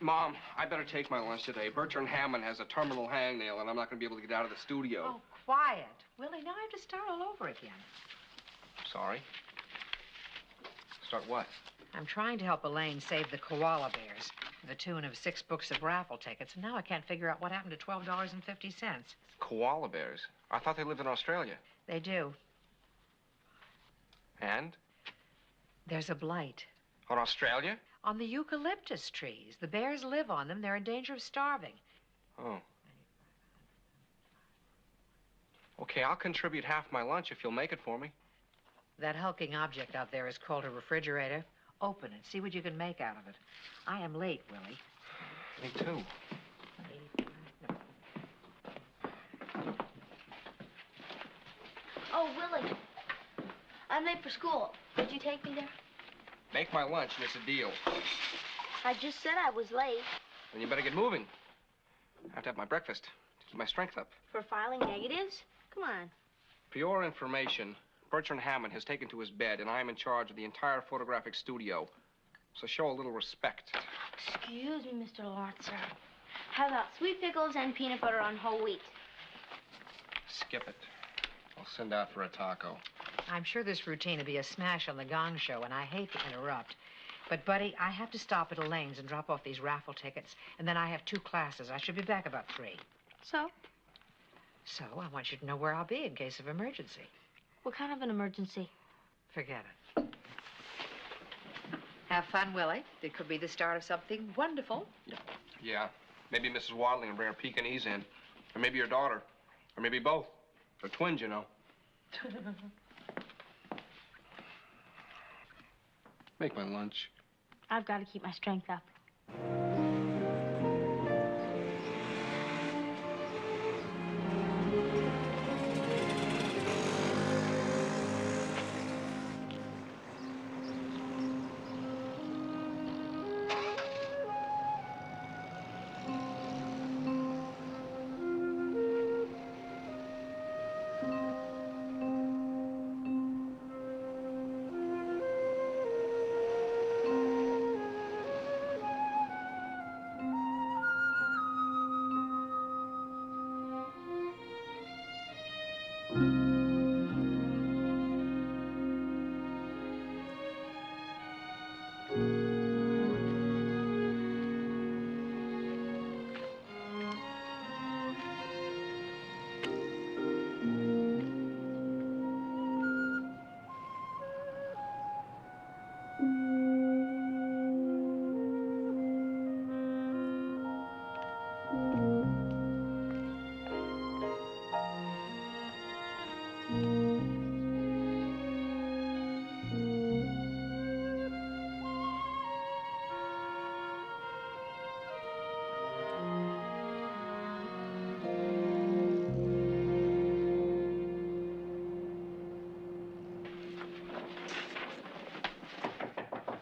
Mom, I better take my lunch today. Bertrand Hammond has a terminal hangnail, and I'm not going to be able to get out of the studio. Oh, quiet. Willie, now I have to start all over again. Sorry. Start what? I'm trying to help Elaine save the koala bears for the tune of 6 books of raffle tickets, and now I can't figure out what happened to $12.50. Koala bears? I thought they lived in Australia. They do. And? There's a blight. On Australia? On the eucalyptus trees. The bears live on them. They're in danger of starving. Oh. Okay, I'll contribute half my lunch if you'll make it for me. That hulking object out there is called a refrigerator. Open it. See what you can make out of it. I am late, Willie. Me too. Oh, Willie. I'm late for school. Would you take me there? Make my lunch and it's a deal. I just said I was late. Then you better get moving. I have to have my breakfast to keep my strength up. For filing negatives? Come on. For your information, Bertrand Hammond has taken to his bed, and I am in charge of the entire photographic studio. So show a little respect. Excuse me, Mr. Lawrence, sir. How about sweet pickles and peanut butter on whole wheat? Skip it. I'll send out for a taco. I'm sure this routine will be a smash on the Gong Show, and I hate to interrupt. But, Buddy, I have to stop at Elaine's and drop off these raffle tickets, and then I have 2 classes. I should be back about 3. So? So, I want you to know where I'll be in case of emergency. What kind of an emergency? Forget it. Have fun, Willie. It could be the start of something wonderful. Yeah. Maybe Mrs. Wadling will bring her Pekingese in. Or maybe your daughter. Or maybe both. They're twins, you know. Make my lunch. I've got to keep my strength up.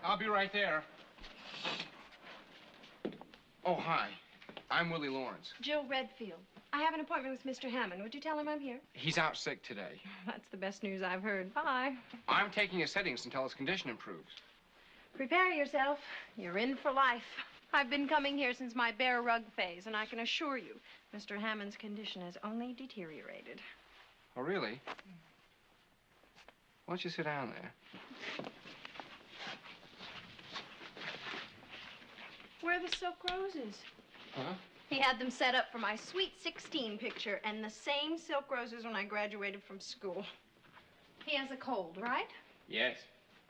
I'll be right there. Oh, hi. I'm Willie Lawrence. Jill Redfield. I have an appointment with Mr. Hammond. Would you tell him I'm here? He's out sick today. That's the best news I've heard. Bye. I'm taking his settings until his condition improves. Prepare yourself. You're in for life. I've been coming here since my bear rug phase, and I can assure you, Mr. Hammond's condition has only deteriorated. Oh, really? Why don't you sit down there? Where are the silk roses? Huh? He had them set up for my Sweet 16 picture and the same silk roses when I graduated from school. He has a cold, right? Yes.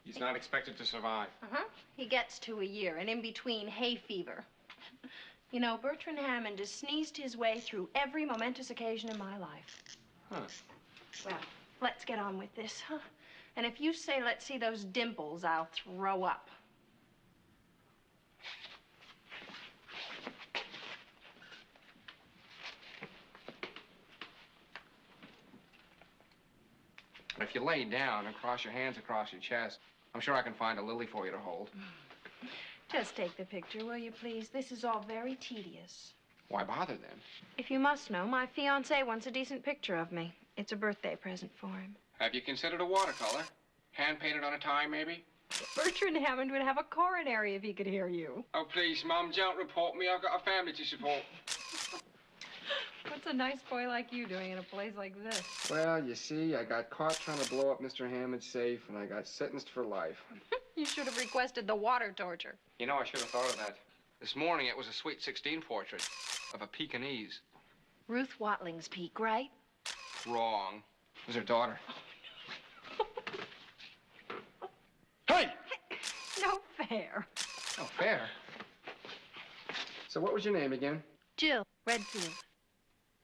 He's not expected to survive. Uh-huh. He gets to a year, and in between, hay fever. You know, Bertrand Hammond has sneezed his way through every momentous occasion in my life. Huh. Well, let's get on with this, huh? And if you say, let's see those dimples, I'll throw up. If you lay down and cross your hands across your chest, I'm sure I can find a lily for you to hold. Just take the picture, will you, please? This is all very tedious. Why bother then? If you must know, my fiancé wants a decent picture of me. It's a birthday present for him. Have you considered a watercolor? Hand-painted on a tie, maybe? Bertrand Hammond would have a coronary if he could hear you. Oh, please, Mum, don't report me. I've got a family to support. What's a nice boy like you doing in a place like this? Well, you see, I got caught trying to blow up Mr. Hammond's safe, and I got sentenced for life. You should have requested the water torture. You know, I should have thought of that. This morning, it was a Sweet 16 portrait of a Pekingese. Ruth Watling's Peak, right? Wrong. It was her daughter. Hey! No fair. Oh, fair. So what was your name again? Jill Redfield.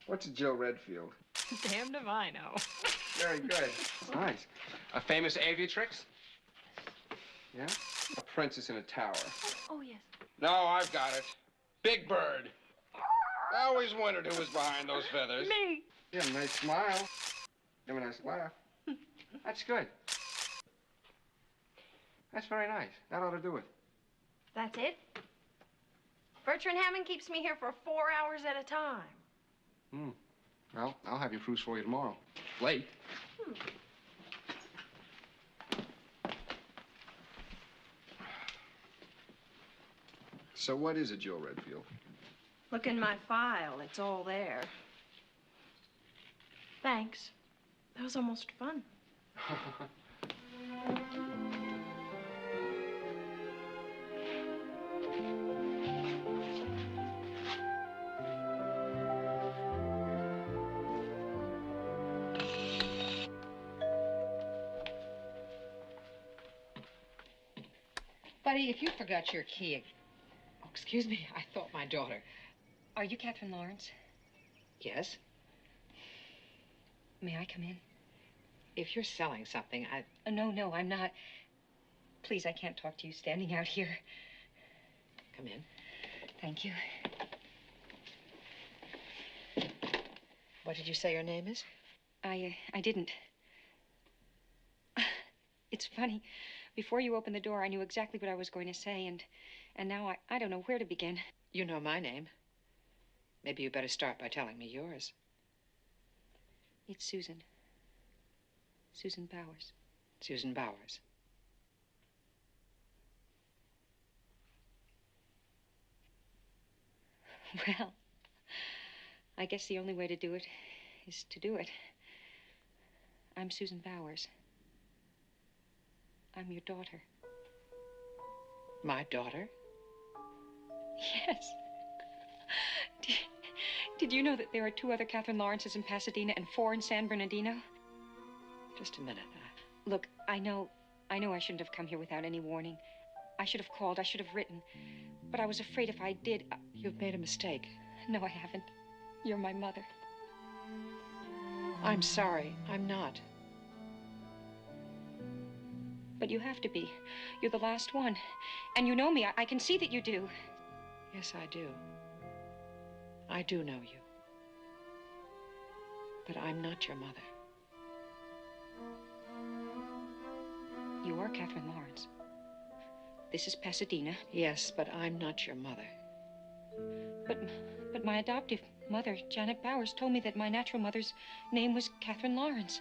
What's Jill Redfield? Damned if I know. Very good. Nice. A famous aviatrix? Yeah? A princess in a tower. Oh, yes. No, I've got it. Big Bird. I always wondered who was behind those feathers. Me. You have a nice smile. You have a nice laugh. That's good. That's very nice. That ought to do it. That's it? Bertrand Hammond keeps me here for 4 hours at a time. Well, I'll have your proofs for you tomorrow. Late. So what is a Jill Redfield? Look in my file. It's all there. Thanks. That was almost fun. Buddy, if you forgot your key... Oh, excuse me. I thought my daughter. Are you Catherine Lawrence? Yes. May I come in? If you're selling something, I... No, I'm not. Please, I can't talk to you standing out here. Come in. Thank you. What did you say your name is? I didn't. It's funny. Before you opened the door, I knew exactly what I was going to say, and now I don't know where to begin. You know my name. Maybe you better start by telling me yours. It's Susan. Susan Bowers. Susan Bowers. Well, I guess the only way to do it is to do it. I'm Susan Bowers. I'm your daughter. My daughter? Yes. Did you know that there are 2 other Catherine Lawrences in Pasadena and 4 in San Bernardino? Just a minute. Look, I know I shouldn't have come here without any warning. I should have called, I should have written. But I was afraid if I did... You've made a mistake. No, I haven't. You're my mother. I'm sorry. I'm not. But you have to be. You're the last one. And you know me. I can see that you do. Yes, I do. I do know you. But I'm not your mother. You are Catherine Lawrence. This is Pasadena. Yes, but I'm not your mother. But my adoptive mother, Janet Bowers, told me that my natural mother's name was Catherine Lawrence.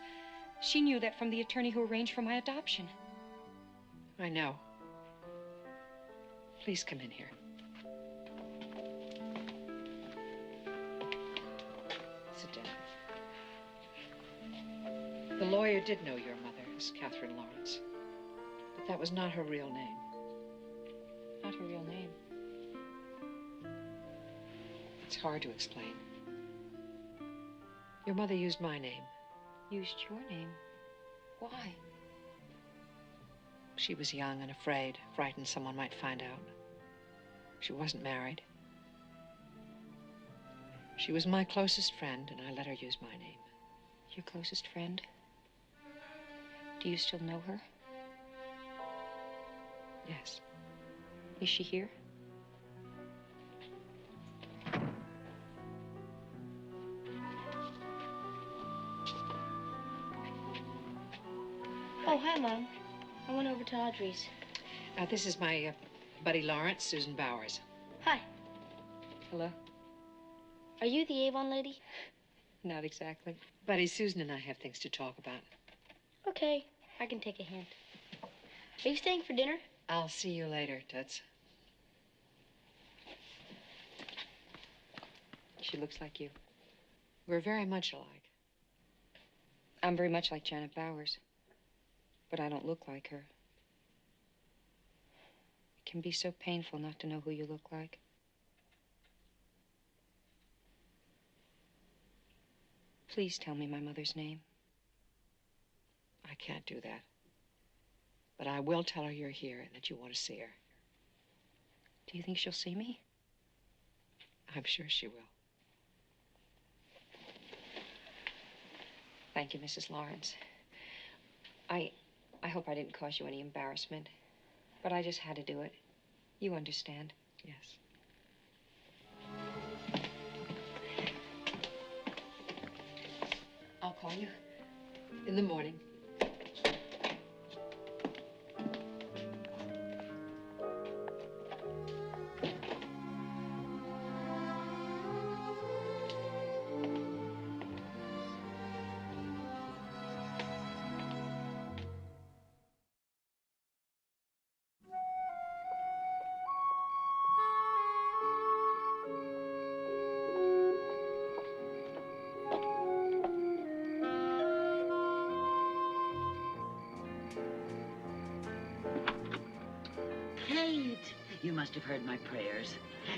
She knew that from the attorney who arranged for my adoption. I know. Please come in here. Sit down. The lawyer did know your mother as Catherine Lawrence, but that was not her real name. Not her real name. It's hard to explain. Your mother used my name. Used your name? Why? She was young and afraid, frightened someone might find out. She wasn't married. She was my closest friend, and I let her use my name. Your closest friend? Do you still know her? Yes. Is she here? Oh, hi, Mom. I went over to Audrey's. This is my buddy Lawrence, Susan Bowers. Hi. Hello. Are you the Avon lady? Not exactly. Buddy, Susan and I have things to talk about. Okay, I can take a hint. Are you staying for dinner? I'll see you later, Toots. She looks like you. We're very much alike. I'm very much like Janet Bowers, but I don't look like her. It can be so painful not to know who you look like. Please tell me my mother's name. I can't do that. But I will tell her you're here and that you want to see her. Do you think she'll see me? I'm sure she will. Thank you, Mrs. Lawrence. I hope I didn't cause you any embarrassment, but I just had to do it. You understand. Yes. I'll call you. In the morning. Kate, you must have heard my prayers.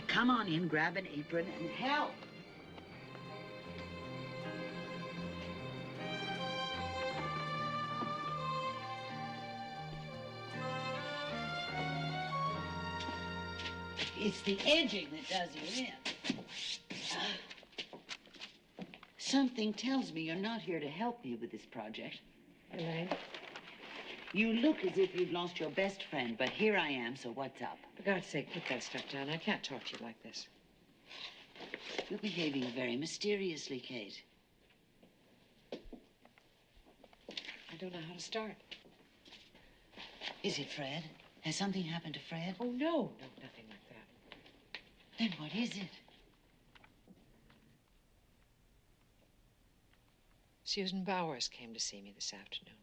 Come on in, grab an apron, and help. It's the edging that does you in. Something tells me you're not here to help me with this project. Elaine, You look as if you'd lost your best friend, but here I am, so what's up? for God's sake, put that stuff down. I can't talk to you like this. You're behaving very mysteriously, Kate. I don't know how to start. Is it Fred? Has something happened to Fred? Oh, no, nothing like that. Then what is it? Susan Bowers came to see me this afternoon.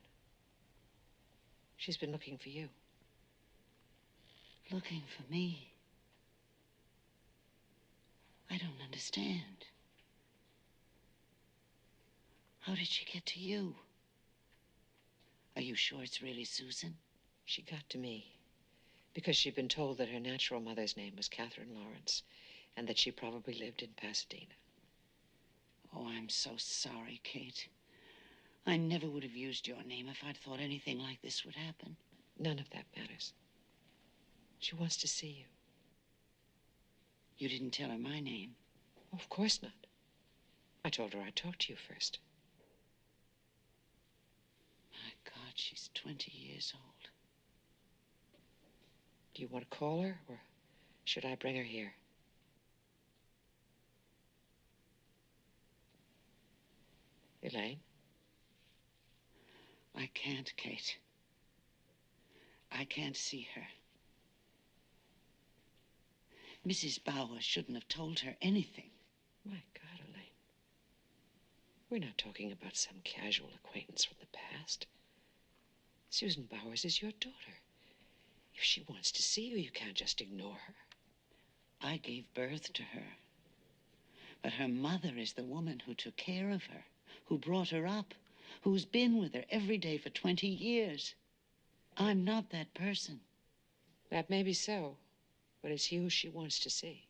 She's been looking for you. Looking for me. I don't understand. How did she get to you? Are you sure it's really Susan? She got to me because she'd been told that her natural mother's name was Catherine Lawrence and that she probably lived in Pasadena. Oh, I'm so sorry, Kate. I never would have used your name if I'd thought anything like this would happen. None of that matters. She wants to see you. You didn't tell her my name. Oh, of course not. I told her I'd talk to you first. My God, she's 20 years old. Do you want to call her, or should I bring her here? Elaine? I can't, Kate. I can't see her. Mrs. Bowers shouldn't have told her anything. My God, Elaine. We're not talking about some casual acquaintance from the past. Susan Bowers is your daughter. If she wants to see you, you can't just ignore her. I gave birth to her. But her mother is the woman who took care of her, who brought her up, who's been with her every day for 20 years. I'm not that person. That may be so, but it's you she wants to see.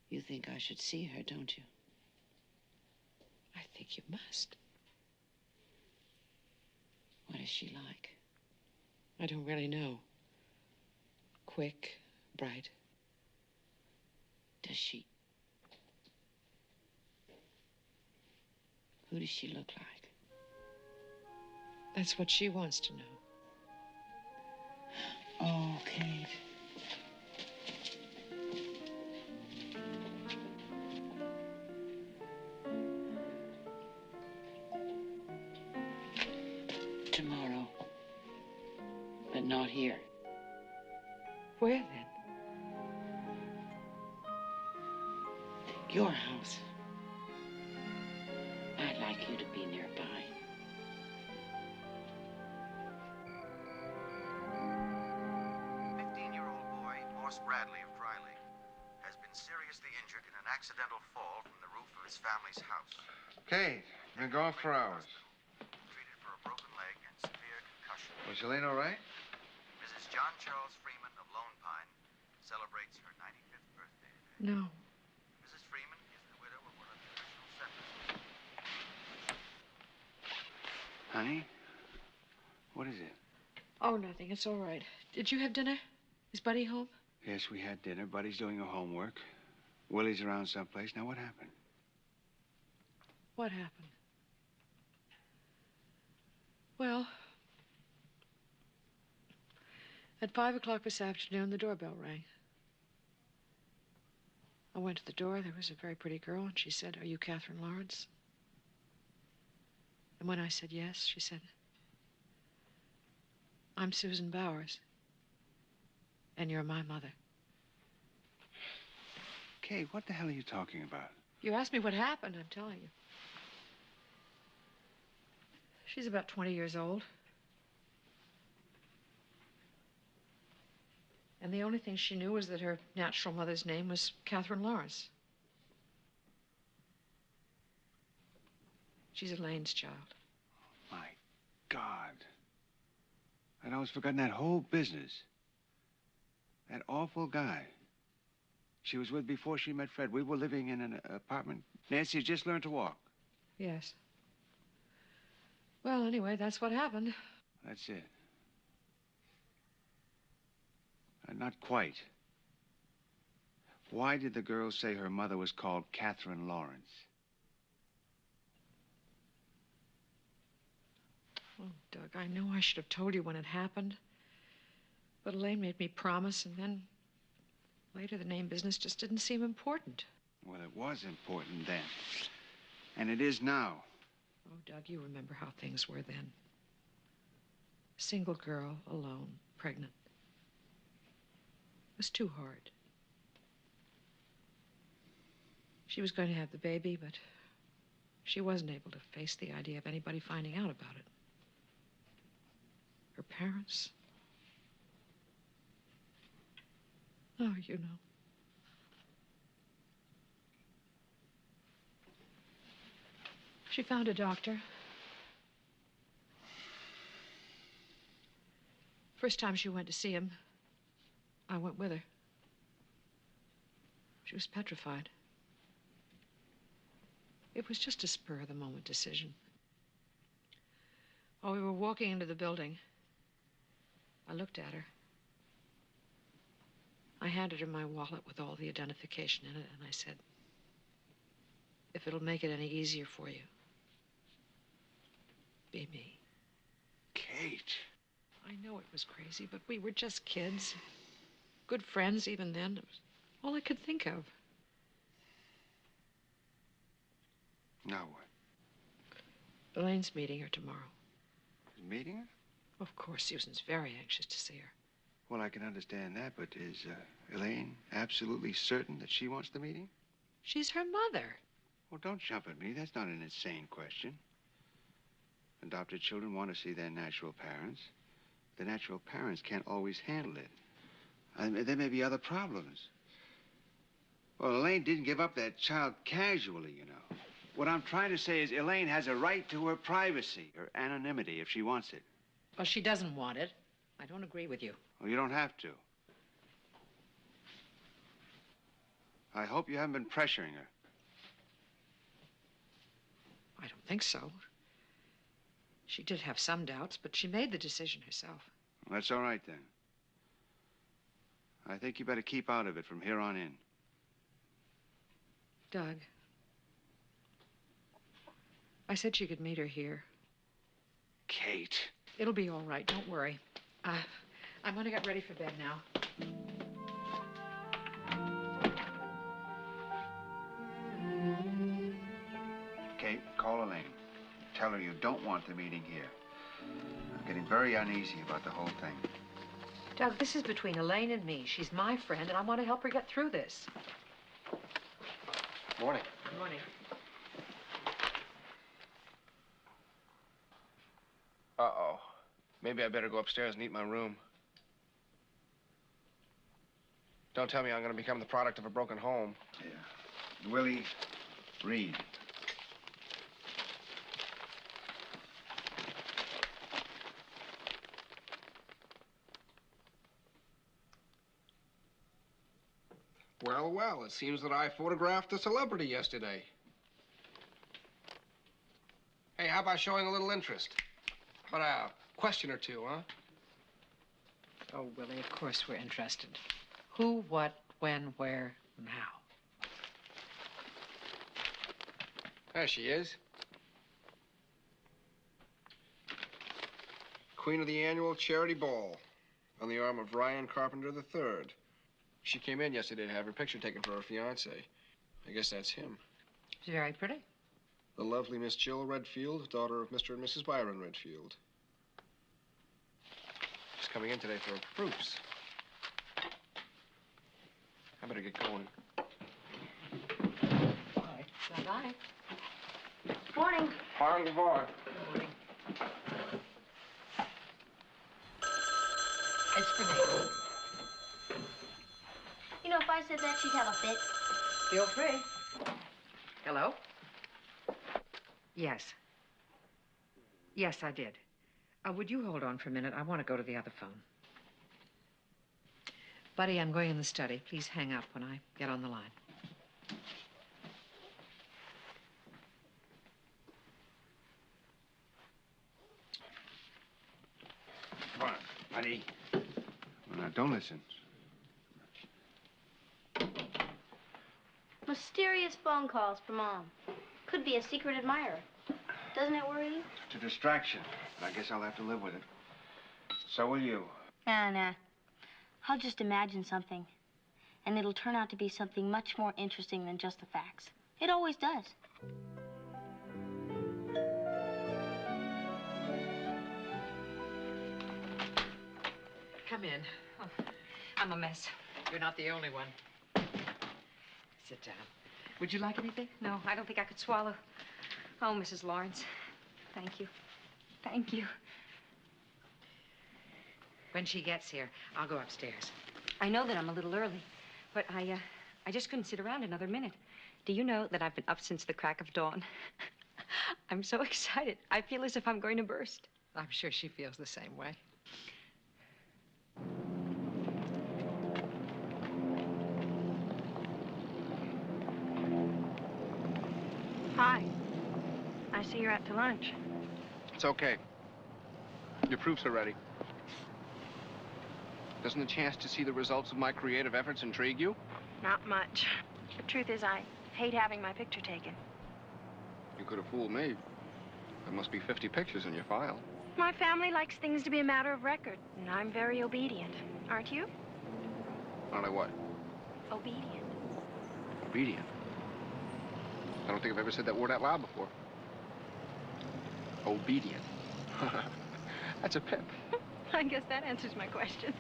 You think I should see her, don't you? I think you must. What is she like? I don't really know. Quick, bright. Does she... Who does she look like? That's what she wants to know. Oh, Kate. Tomorrow. But not here. Where then? Your house. I'd like you to be nearby. Morse Bradley of Dry Lake has been seriously injured in an accidental fall from the roof of his family's house. Kate, been gone for hours. Treated for a broken leg and severe concussion. Was Elaine all right? Mrs. John Charles Freeman of Lone Pine celebrates her 95th birthday today. No. Mrs. Freeman is the widow of one of the original settlers. Honey? What is it? Oh, nothing. It's all right. Did you have dinner? Is Buddy home? Yes, we had dinner. Buddy's doing her homework. Willie's around someplace. Now, what happened? What happened? Well, at 5 o'clock this afternoon, the doorbell rang. I went to the door. There was a very pretty girl, and she said, "Are you Catherine Lawrence?" And when I said yes, she said, "I'm Susan Bowers, and you're my mother." Kate, what the hell are you talking about? You asked me what happened, I'm telling you. She's about 20 years old. And the only thing she knew was that her natural mother's name was Catherine Lawrence. She's Elaine's child. My God. I'd almost forgotten that whole business. That awful guy she was with before she met Fred. We were living in an apartment. Nancy had just learned to walk. Yes. Well, anyway, that's what happened. That's it. Not quite. Why did the girl say her mother was called Catherine Lawrence? Oh, Doug, I know I should have told you when it happened. But Elaine made me promise, and then later the name business just didn't seem important. Well, it was important then. And it is now. Oh, Doug, you remember how things were then. A single girl, alone, pregnant. It was too hard. She was going to have the baby, but she wasn't able to face the idea of anybody finding out about it. Her parents. Oh, you know. She found a doctor. First time she went to see him, I went with her. She was petrified. It was just a spur-of-the-moment decision. While we were walking into the building, I looked at her. I handed her my wallet with all the identification in it, and I said, "If it'll make it any easier for you, be me." Kate. I know it was crazy, but we were just kids. Good friends even then. It was all I could think of. Now what? Elaine's meeting her tomorrow. Meeting her? Of course, Susan's very anxious to see her. Well, I can understand that, but is Elaine absolutely certain that she wants the meeting? She's her mother. Well, don't jump at me. That's not an insane question. Adopted children want to see their natural parents. The natural parents can't always handle it. I mean, there may be other problems. Well, Elaine didn't give up that child casually, you know. What I'm trying to say is Elaine has a right to her privacy, her anonymity, if she wants it. Well, she doesn't want it. I don't agree with you. Well, you don't have to. I hope you haven't been pressuring her. I don't think so. She did have some doubts, but she made the decision herself. Well, that's all right, then. I think you better keep out of it from here on in. Doug, I said she could meet her here. Kate. It'll be all right. Don't worry. I'm going to get ready for bed now. Kate, call Elaine. Tell her you don't want the meeting here. I'm getting very uneasy about the whole thing. Doug, this is between Elaine and me. She's my friend, and I want to help her get through this. Morning. Good morning. Uh-oh. Maybe I better go upstairs and eat my room. Don't tell me I'm going to become the product of a broken home. Yeah. Willie, read. Well, well, it seems that I photographed a celebrity yesterday. Hey, how about showing a little interest? How about a question or two, huh? Oh, Willie, of course we're interested. Who, what, when, where, and how. There she is. Queen of the annual charity ball on the arm of Ryan Carpenter III. She came in yesterday to have her picture taken for her fiancé. I guess that's him. She's very pretty. The lovely Miss Jill Redfield, daughter of Mr. and Mrs. Byron Redfield. She's coming in today for her proofs. I better get going. Bye. Bye-bye. Morning. Au revoir. Good morning. It's for me. You know, if I said that, she'd have a fit. Feel free. Hello? Yes. Yes, I did. Would you hold on for a minute? I want to go to the other phone. Buddy, I'm going in the study. Please hang up when I get on the line. Come on, buddy. Well, now, don't listen. Mysterious phone calls from Mom. Could be a secret admirer. Doesn't it worry you? It's a distraction. I guess I'll have to live with it. So will you. Nah. I'll just imagine something. And it'll turn out to be something much more interesting than just the facts. It always does. Come in. Oh, I'm a mess. You're not the only one. Sit down. Would you like anything? No, I don't think I could swallow. Oh, Mrs. Lawrence, thank you. Thank you. When she gets here, I'll go upstairs. I know that I'm a little early, but I just couldn't sit around another minute. Do you know that I've been up since the crack of dawn? I'm so excited. I feel as if I'm going to burst. I'm sure she feels the same way. Hi. I see you're out to lunch. It's okay. Your proofs are ready. Doesn't the chance to see the results of my creative efforts intrigue you? Not much. The truth is, I hate having my picture taken. You could have fooled me. There must be 50 pictures in your file. My family likes things to be a matter of record, and I'm very obedient. Aren't you? Aren't I what? Obedient. Obedient. I don't think I've ever said that word out loud before. Obedient. That's a pip. I guess that answers my question.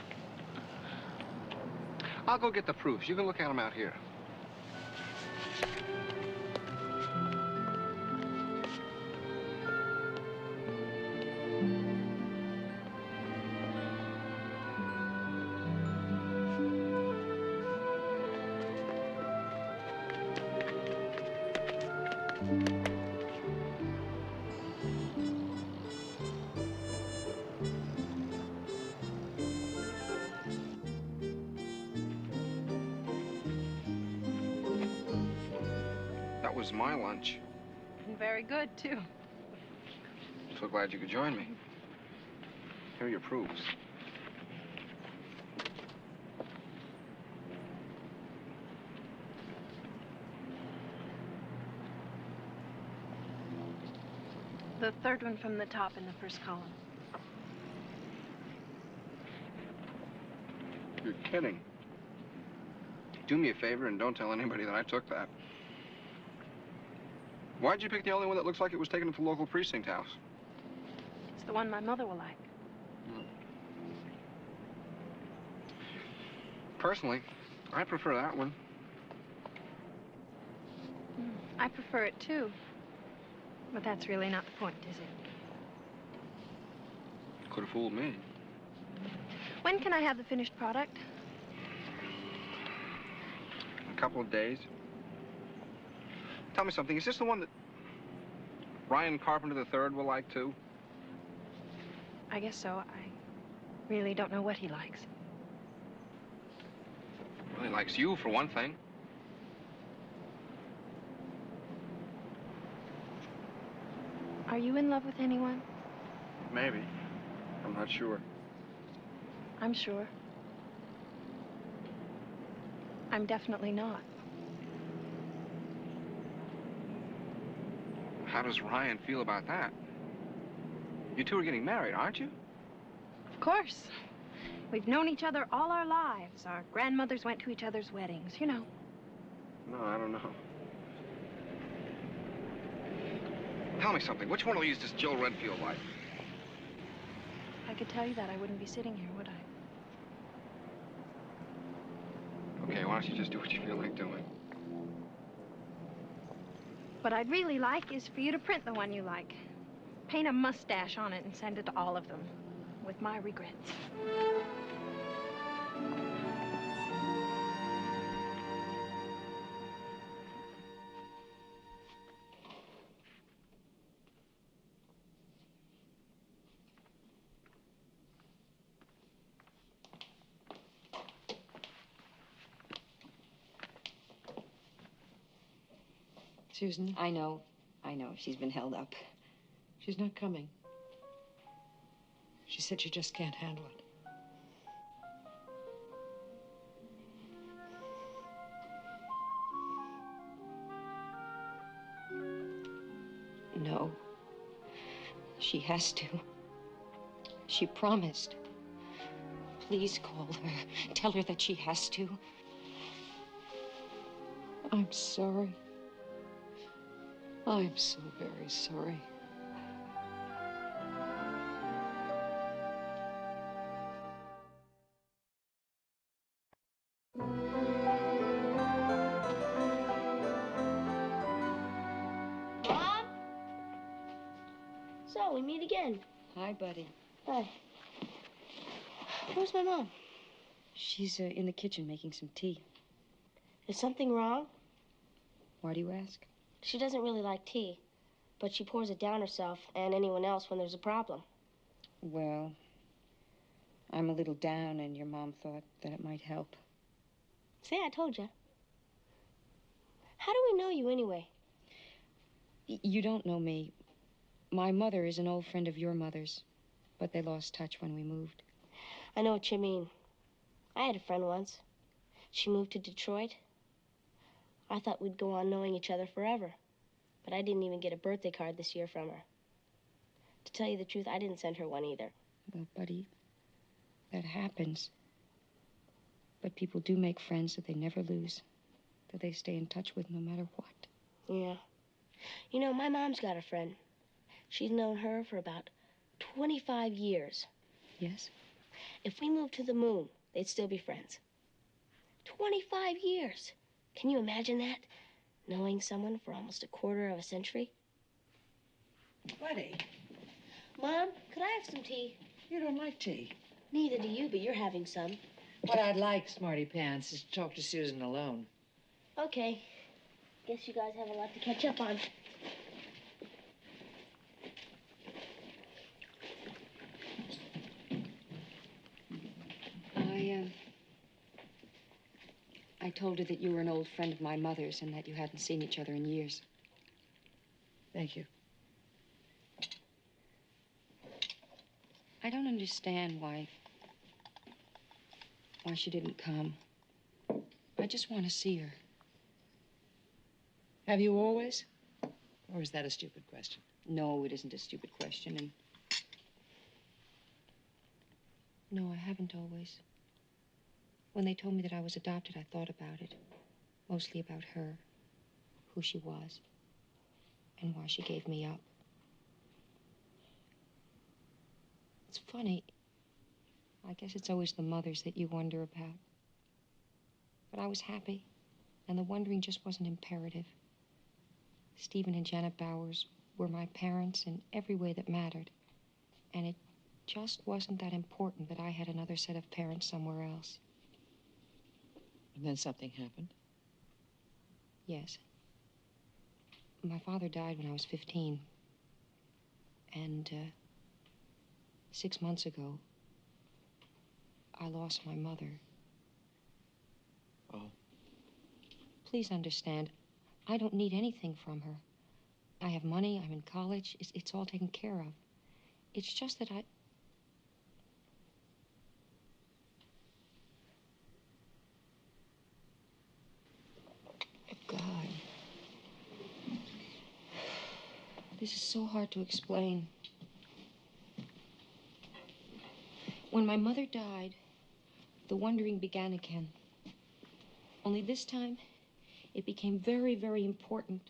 I'll go get the proofs. You can look at them out here. was my lunch. And very good, too. So glad you could join me. Here are your proofs. The third one from the top in the first column. You're kidding. Do me a favor and don't tell anybody that I took that. Why'd you pick the only one that looks like it was taken at the local precinct house? It's the one my mother will like. Personally, I prefer that one. I prefer it, too. But that's really not the point, is it? Could have fooled me. When can I have the finished product? In a couple of days. Tell me something. Is this the one that Ryan Carpenter III will like, too? I guess so. I really don't know what he likes. Well, he likes you, for one thing. Are you in love with anyone? Maybe. I'm not sure. I'm sure. I'm definitely not. How does Ryan feel about that? You two are getting married, aren't you? Of course. We've known each other all our lives. Our grandmothers went to each other's weddings, you know. No, I don't know. Tell me something. Which one of these does Jill Redfield like? If I could tell you that, I wouldn't be sitting here, would I? Okay, why don't you just do what you feel like doing? What I'd really like is for you to print the one you like. Paint a mustache on it and send it to all of them. With my regrets. Susan, I know. She's been held up. She's not coming. She said she just can't handle it. No. She has to. She promised. Please call her. Tell her that she has to. I'm sorry. I'm so very sorry. Mom? So, we meet again. Hi, buddy. Hi. Where's my mom? She's in the kitchen making some tea. Is something wrong? Why do you ask? She doesn't really like tea, but she pours it down herself and anyone else when there's a problem. Well, I'm a little down, and your mom thought that it might help. See, I told you. How do we know you anyway? You don't know me. My mother is an old friend of your mother's, but they lost touch when we moved. I know what you mean. I had a friend once. She moved to Detroit. I thought we'd go on knowing each other forever, but I didn't even get a birthday card this year from her. To tell you the truth, I didn't send her one either. Well, buddy, that happens. But people do make friends that they never lose, that they stay in touch with no matter what. Yeah. You know, my mom's got a friend. She's known her for about 25 years. Yes? If we moved to the moon, they'd still be friends. 25 years. Can you imagine that? Knowing someone for almost a quarter of a century? Buddy, Mom, could I have some tea? you don't like tea. Neither do you, but you're having some. What I'd like, Smarty Pants, is to talk to Susan alone. Okay. Guess you guys have a lot to catch up on. I told her that you were an old friend of my mother's and that you hadn't seen each other in years. Thank you. I don't understand why she didn't come. I just want to see her. Have you always? Or is that a stupid question? No, it isn't a stupid question, and... No, I haven't always. When they told me that I was adopted, I thought about it. Mostly about her, who she was, and why she gave me up. It's funny. I guess it's always the mothers that you wonder about. But I was happy, and the wondering just wasn't imperative. Stephen and Janet Bowers were my parents in every way that mattered. And it just wasn't that important that I had another set of parents somewhere else. And then something happened? Yes. My father died when I was 15. And 6 months ago, I lost my mother. Oh. Please understand, I don't need anything from her. I have money, I'm in college, it's all taken care of. It's just that God. This is so hard to explain. When my mother died, the wondering began again. Only this time, it became very, very important.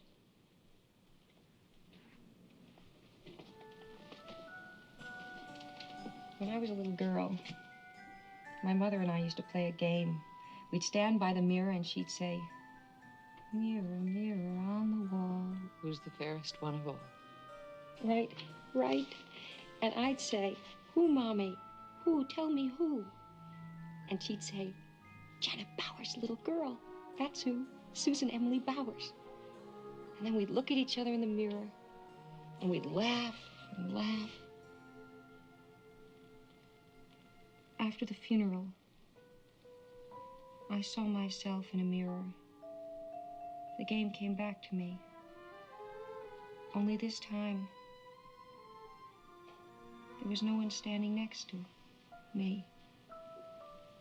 When I was a little girl, my mother and I used to play a game. We'd stand by the mirror and she'd say, "Mirror, mirror on the wall." Who's the fairest one of all? Right, right. And I'd say, "Who, Mommy? Who? Tell me who." And she'd say, "Janet Bowers, little girl. That's who. Susan Emily Bowers." And then we'd look at each other in the mirror, and we'd laugh and laugh. After the funeral, I saw myself in a mirror. The game came back to me. Only this time, there was no one standing next to me.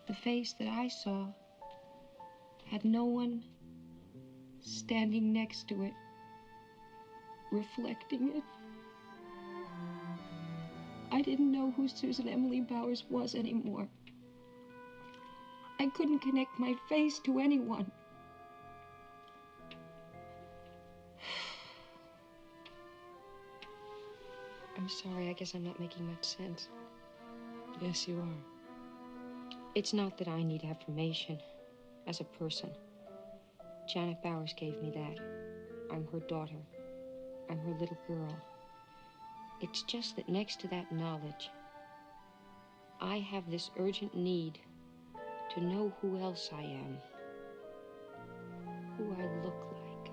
The face that I saw had no one standing next to it, reflecting it. I didn't know who Susan Emily Bowers was anymore. I couldn't connect my face to anyone. I'm sorry, I guess I'm not making much sense. Yes, you are. It's not that I need affirmation as a person. Janet Bowers gave me that. I'm her daughter. I'm her little girl. It's just that next to that knowledge, I have this urgent need to know who else I am, who I look like.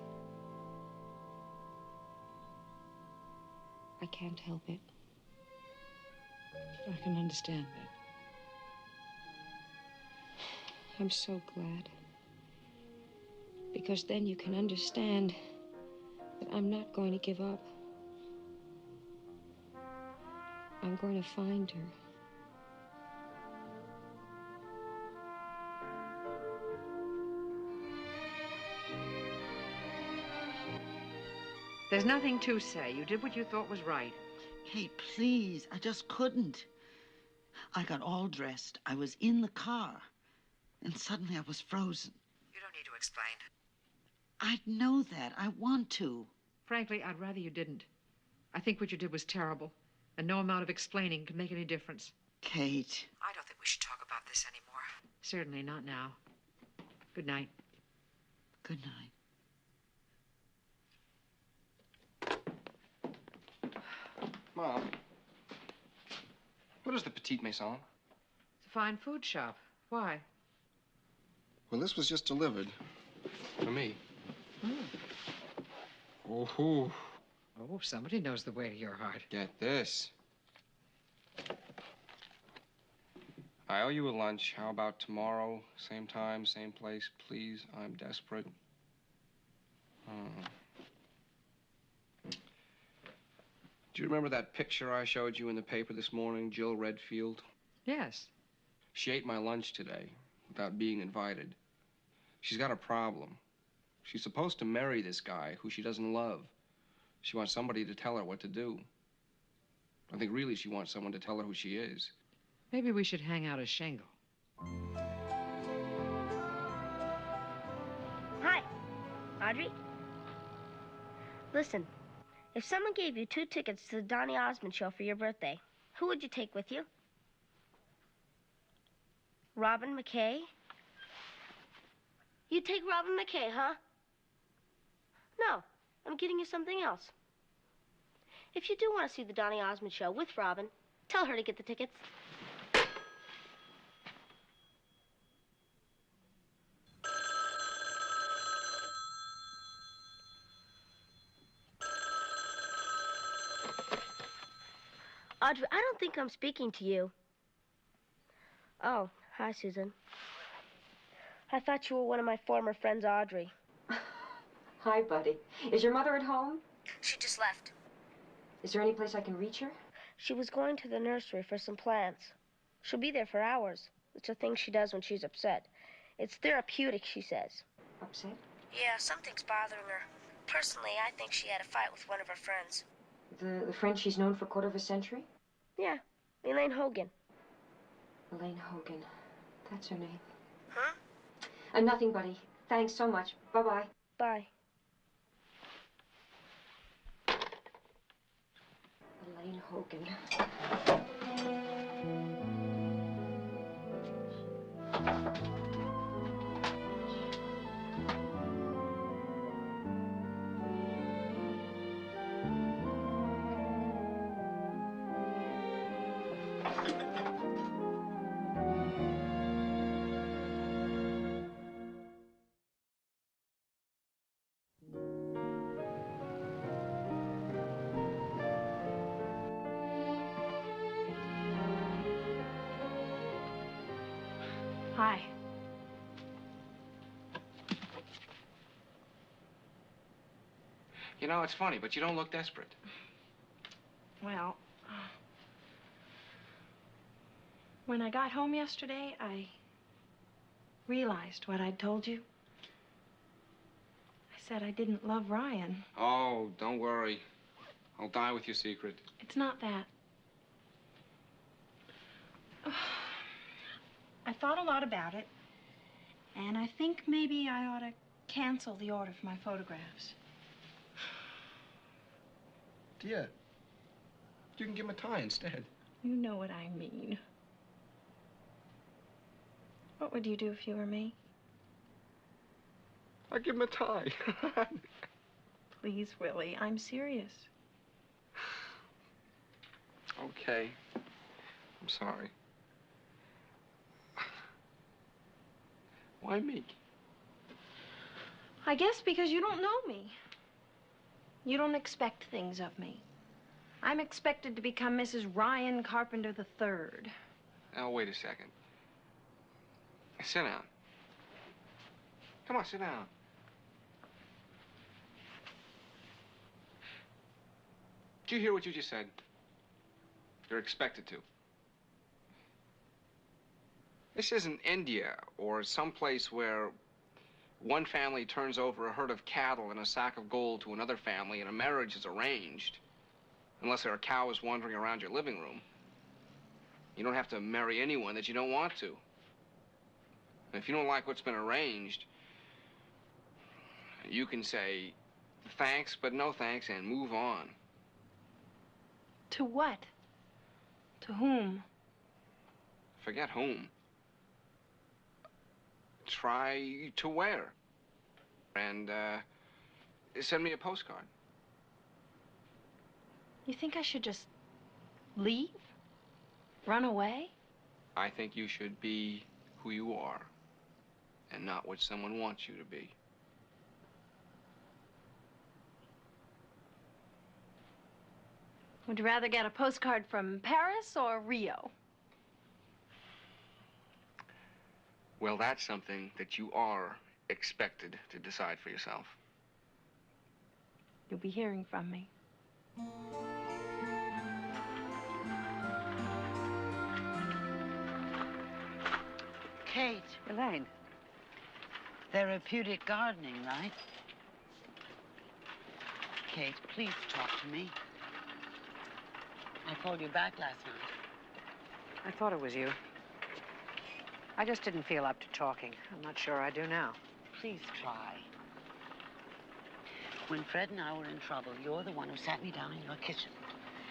I can't help it. I can understand that. I'm so glad. Because then you can understand that I'm not going to give up. I'm going to find her. There's nothing to say. You did what you thought was right. Kate, please. I just couldn't. I got all dressed. I was in the car. And suddenly I was frozen. You don't need to explain. I know that. I want to. Frankly, I'd rather you didn't. I think what you did was terrible, and no amount of explaining can make any difference. Kate. I don't think we should talk about this anymore. Certainly not now. Good night. Good night. Mom, what is the Petite Maison? It's a fine food shop. Why? Well, this was just delivered. For me. Oh, Oh, somebody knows the way to your heart. get this. I owe you a lunch. How about tomorrow? Same time, same place, please. I'm desperate. Do you remember that picture I showed you in the paper this morning, Jill Redfield? Yes. She ate my lunch today without being invited. She's got a problem. She's supposed to marry this guy who she doesn't love. She wants somebody to tell her what to do. I think really she wants someone to tell her who she is. Maybe we should hang out a shingle. Hi, Audrey. Listen, if someone gave you 2 tickets to the Donny Osmond show for your birthday, who would you take with you? Robin McKay? You'd take Robin McKay, huh? No, I'm getting you something else. If you do want to see the Donny Osmond show with Robin, tell her to get the tickets. Audrey, I don't think I'm speaking to you. Oh, hi, Susan. I thought you were one of my former friends, Audrey. Hi, Buddy. Is your mother at home? She just left. Is there any place I can reach her? She was going to the nursery for some plants. She'll be there for hours. It's a thing she does when she's upset. It's therapeutic, she says. Upset? Yeah, something's bothering her. Personally, I think she had a fight with one of her friends. The friend she's known for a quarter of a century? Yeah, Elaine Hogan. Elaine Hogan. That's her name. Huh? Nothing, Buddy. Thanks so much. Bye-bye. Bye. Elaine Hogan. Hi. You know, it's funny, but you don't look desperate. Well, when I got home yesterday, I realized what I'd told you. I said I didn't love Ryan. Oh, don't worry. I'll die with your secret. It's not that. I thought a lot about it, and I think maybe I ought to cancel the order for my photographs. Dear, you can give him a tie instead. You know what I mean. What would you do if you were me? I'd give him a tie. Please, Willie, I'm serious. Okay. I'm sorry. Why me? I guess because you don't know me. You don't expect things of me. I'm expected to become Mrs. Ryan Carpenter III. Now, wait a second. Sit down. Come on, sit down. Did you hear what you just said? You're expected to. This isn't India or someplace where one family turns over a herd of cattle and a sack of gold to another family and a marriage is arranged. Unless there are cows wandering around your living room. You don't have to marry anyone that you don't want to. And if you don't like what's been arranged, you can say thanks, but no thanks, and move on. To what? To whom? Forget whom. Try to where. And, send me a postcard. You think I should just leave? Run away? I think you should be who you are, and not what someone wants you to be. Would you rather get a postcard from Paris or Rio? Well, that's something that you are expected to decide for yourself. You'll be hearing from me. Kate. Elaine. Therapeutic gardening, right? Kate, please talk to me. I called you back last night. I thought it was you. I just didn't feel up to talking. I'm not sure I do now. Please try. When Fred and I were in trouble, you're the one who sat me down in your kitchen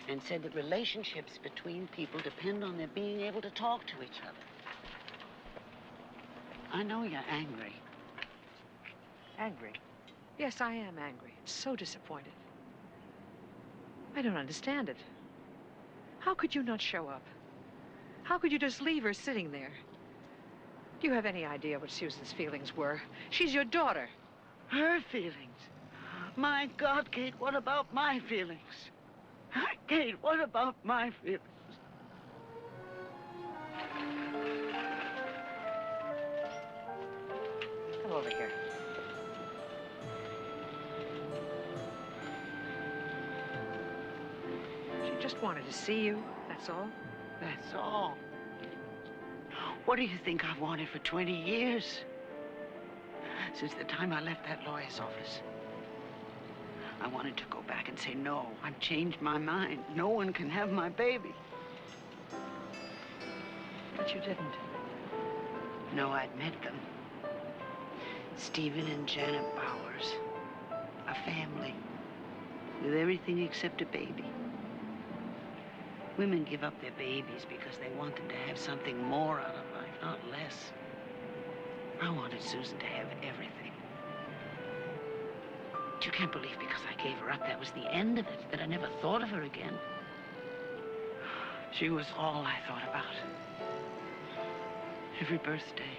and said that relationships between people depend on their being able to talk to each other. I know you're angry. Angry? Yes, I am angry. So disappointed. I don't understand it. How could you not show up? How could you just leave her sitting there? Do you have any idea what Susan's feelings were? She's your daughter. Her feelings? My God, Kate, what about my feelings? Kate, what about my feelings? Come over here. She just wanted to see you, that's all. That's all. What do you think I've wanted for 20 years? Since the time I left that lawyer's office. I wanted to go back and say, no, I've changed my mind. No one can have my baby. But you didn't. No, I'd met them. Stephen and Janet Bowers. A family. With everything except a baby. Women give up their babies because they want them to have something more out of life, not less. I wanted Susan to have everything. You can't believe because I gave her up, that was the end of it, that I never thought of her again. She was all I thought about. Every birthday.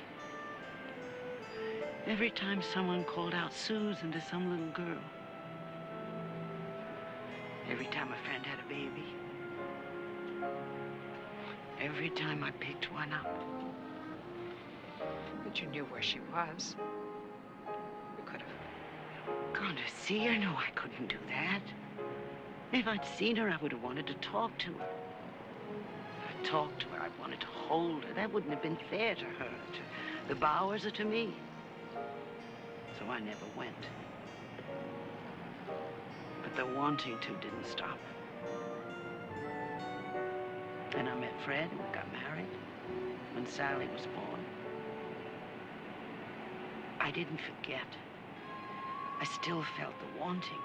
Every time someone called out Susan to some little girl. Every time a friend had a baby. Every time I picked one up. But you knew where she was. You could have. Gone to see her? No, I couldn't do that. If I'd seen her, I would have wanted to talk to her. If I talked to her, I wanted to hold her. That wouldn't have been fair to her, to the Bowers, or to me. So I never went. But the wanting to didn't stop. Then I met Fred and we got married when Sally was born. I didn't forget. I still felt the wanting.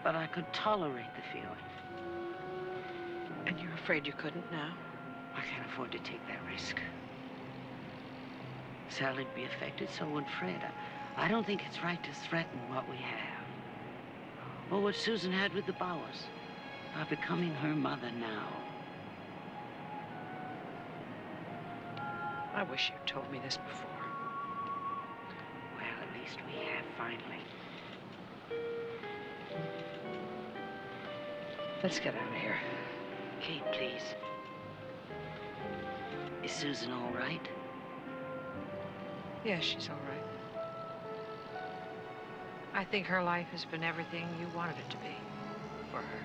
But I could tolerate the feeling. And you're afraid you couldn't now? I can't afford to take that risk. Sally'd be affected, so would Fred. I don't think it's right to threaten what we have. Or what Susan had with the Bowers. By becoming her mother now. I wish you'd told me this before. Well, at least we have finally. Let's get out of here. Kate, please. Is Susan all right? Yes, she's all right. I think her life has been everything you wanted it to be for her.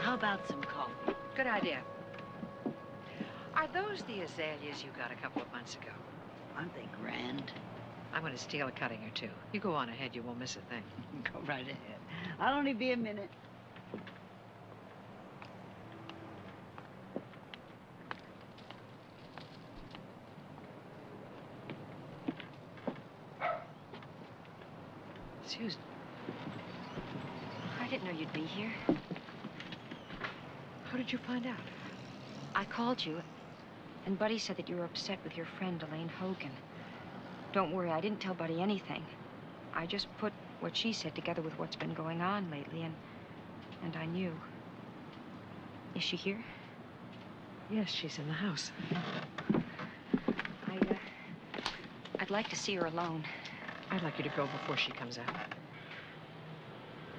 How about some coffee? Good idea. Are those the azaleas you got a couple of months ago? Aren't they grand? I'm going to steal a cutting or two. You go on ahead. You won't miss a thing. Go right ahead. I'll only be a minute. Susan. I didn't know you'd be here. How did you find out? I called you, and Buddy said that you were upset with your friend, Elaine Hogan. Don't worry, I didn't tell Buddy anything. I just put what she said together with what's been going on lately, and I knew. Is she here? Yes, she's in the house. I'd like to see her alone. I'd like you to go before she comes out.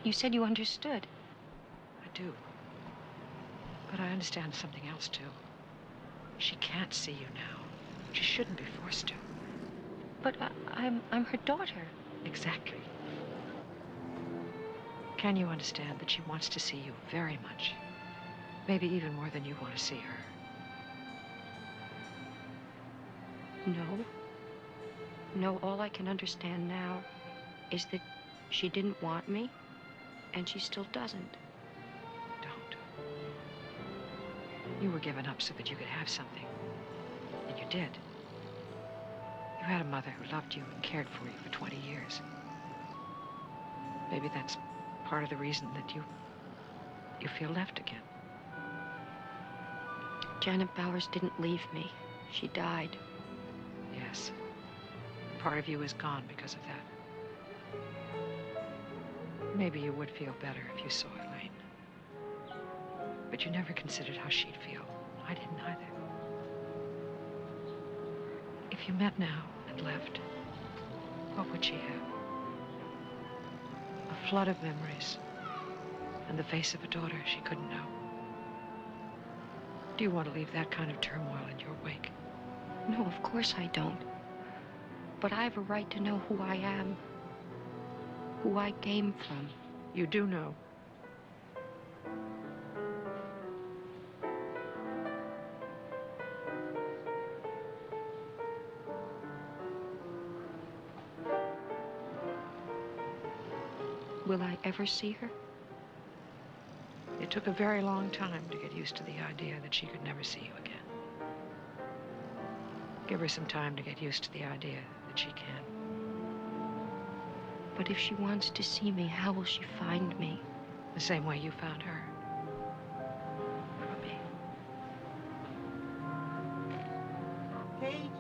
You said you understood. I do. But I understand something else, too. She can't see you now. She shouldn't be forced to. But I'm her daughter. Exactly. Can you understand that she wants to see you very much? Maybe even more than you want to see her. No. No, all I can understand now is that she didn't want me, and she still doesn't. Don't. You were given up so that you could have something. And you did. You had a mother who loved you and cared for you for 20 years. Maybe that's part of the reason that you feel left again. Janet Bowers didn't leave me. She died. Yes. Part of you is gone because of that. Maybe you would feel better if you saw Elaine. But you never considered how she'd feel. I didn't either. If you met now and left, what would she have? A flood of memories and the face of a daughter she couldn't know. Do you want to leave that kind of turmoil in your wake? No, of course I don't. But I have a right to know who I am, who I came from. You do know. Will I ever see her? It took a very long time to get used to the idea that she could never see you again. Give her some time to get used to the idea that she can. But if she wants to see me, how will she find me? The same way you found her. Through me. Kate?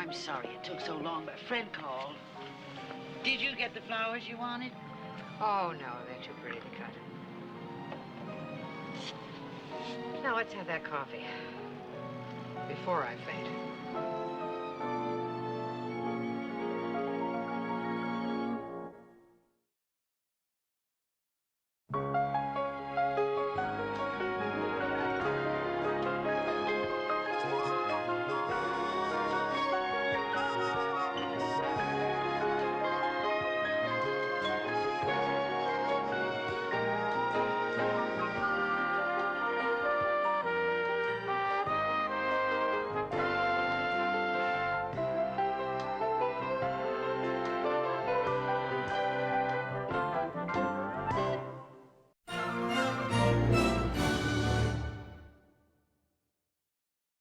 I'm sorry it took so long, but Fred called. Did you get the flowers you wanted? Oh, no, they're too pretty to cut. Now let's have that coffee. Before I faint.